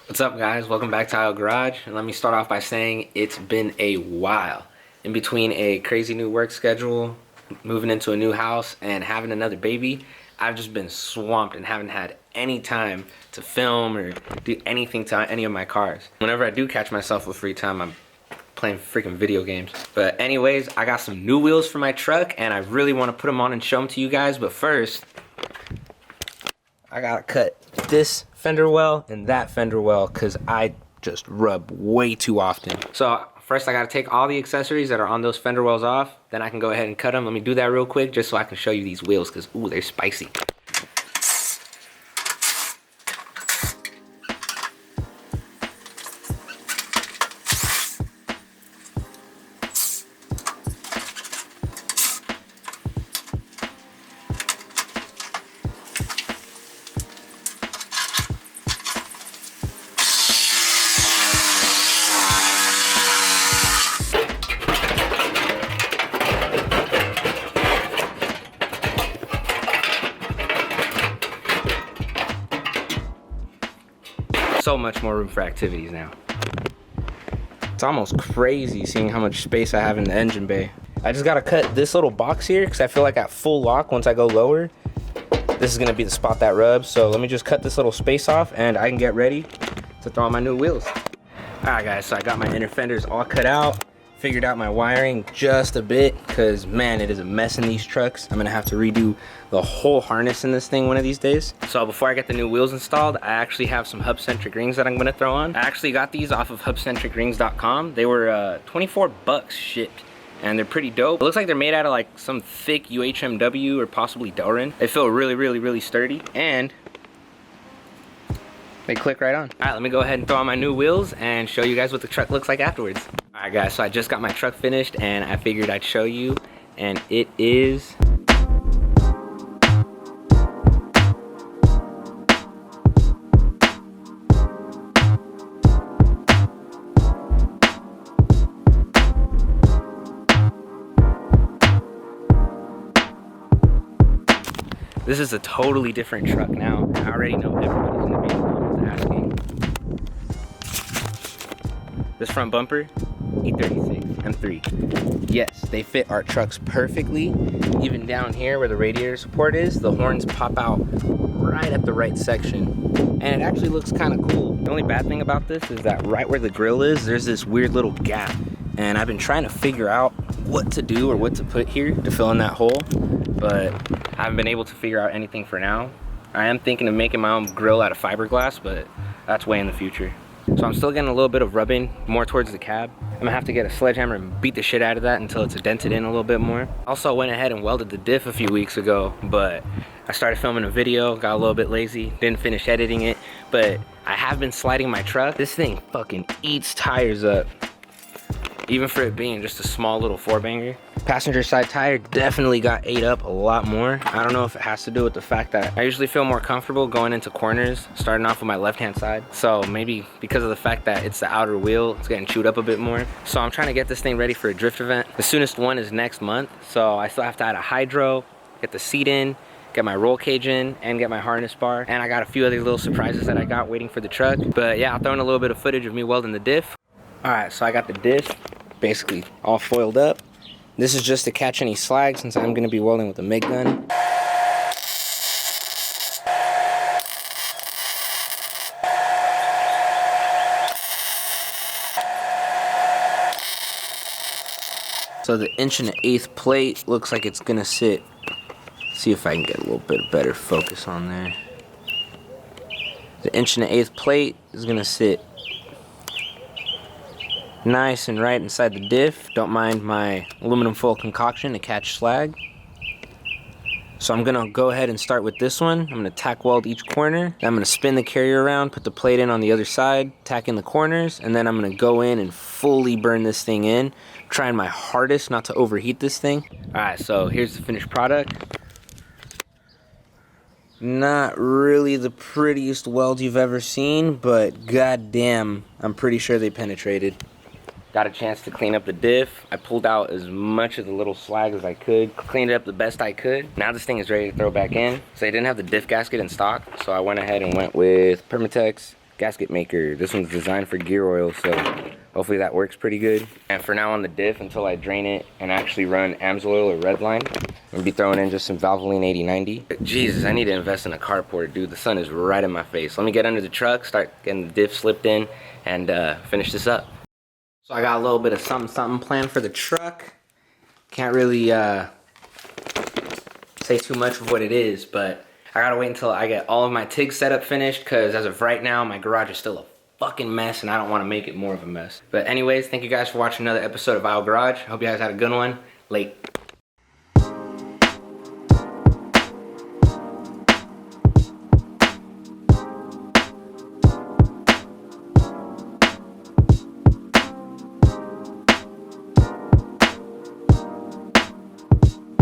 What's up, guys? Welcome back to Awhile Garage, and let me start off by saying it's been a while. In between a crazy new work schedule, moving into a new house, and having another baby, I've just been swamped and haven't had any time to film or do anything to any of my cars. Whenever I do catch myself with free time, I'm playing freaking video games. But anyways, I got some new wheels for my truck, and I really want to put them on and show them to you guys, but first, I gotta cut this fender well and that fender well because I just rub way too often. So first I gotta take all the accessories that are on those fender wells off, then I can go ahead and cut them. Let me do that real quick just so I can show you these wheels because ooh, they're spicy. So much more room for activities now. It's almost crazy seeing how much space I have in the engine bay. I just gotta cut this little box here because I feel like at full lock, once I go lower, this is gonna be the spot that rubs. So let me just cut this little space off and I can get ready to throw on my new wheels. All right, guys, so I got my inner fenders all cut out. Figured out my wiring just a bit because man, it is a mess in these trucks. I'm gonna have to redo the whole harness in this thing one of these days. So before I get the new wheels installed, I actually have some hub-centric rings that I'm gonna throw on. I actually got these off of hubcentricrings.com. They were 24 bucks shipped and they're pretty dope. It looks like they're made out of like some thick UHMW or possibly theyll. They feel really sturdy and they click right on. All right, let me go ahead and throw on my new wheels and show you guys what the truck looks like afterwards. All right, guys, so I just got my truck finished and I figured I'd show you, and it is this is a totally different truck now. I already know everybody's gonna be in the comments asking. This front bumper, E36 M3. Yes, they fit our trucks perfectly. Even down here where the radiator support is, the horns pop out right at the right section. And it actually looks kind of cool. The only bad thing about this is that right where the grill is, there's this weird little gap. And I've been trying to figure out what to do or what to put here to fill in that hole, but I haven't been able to figure out anything for now. I am thinking of making my own grill out of fiberglass, but that's way in the future. So I'm still getting a little bit of rubbing more towards the cab. I'm gonna have to get a sledgehammer and beat the shit out of that until it's dented in a little bit more. Also went ahead and welded the diff a few weeks ago, but I started filming a video, got a little bit lazy, didn't finish editing it, but I have been sliding my truck. This thing fucking eats tires up, even for it being just a small little four banger. Passenger side tire definitely got ate up a lot more. I don't know if it has to do with the fact that I usually feel more comfortable going into corners, starting off with my left-hand side. So maybe because of the fact that it's the outer wheel, it's getting chewed up a bit more. So I'm trying to get this thing ready for a drift event. The soonest one is next month. So I still have to add a hydro, get the seat in, get my roll cage in, and get my harness bar. And I got a few other little surprises that I got waiting for the truck. But yeah, I'll throw in a little bit of footage of me welding the diff. All right, so I got the diff basically all foiled up. This is just to catch any slag since I'm gonna be welding with a MIG gun. So the 1.1/8 plate looks like it's gonna sit. See if I can get a little bit better focus on there. The 1.1/8 plate is gonna sit nice and right inside the diff. Don't mind my aluminum foil concoction to catch slag. So I'm gonna go ahead and start with this one. I'm gonna tack weld each corner. Then I'm gonna spin the carrier around, put the plate in on the other side, tack in the corners, and then I'm gonna go in and fully burn this thing in. I'm trying my hardest not to overheat this thing. All right, so here's the finished product. Not really the prettiest weld you've ever seen, but goddamn, I'm pretty sure they penetrated. Got a chance to clean up the diff. I pulled out as much of the little slag as I could, cleaned it up the best I could. Now this thing is ready to throw back in. So I didn't have the diff gasket in stock, so I went ahead and went with Permatex gasket maker. This one's designed for gear oil, so hopefully that works pretty good. And for now on the diff, until I drain it and actually run AMSOIL or Redline, I'm gonna be throwing in just some Valvoline 8090. Jesus, I need to invest in a carport, dude. The sun is right in my face. Let me get under the truck, start getting the diff slipped in, and finish this up. So I got a little bit of something planned for the truck. Can't really say too much of what it is, but I gotta wait until I get all of my TIG setup finished, because as of right now, my garage is still a fucking mess and I don't want to make it more of a mess. But anyways, thank you guys for watching another episode of Awhile Garage. Hope you guys had a good one. Late.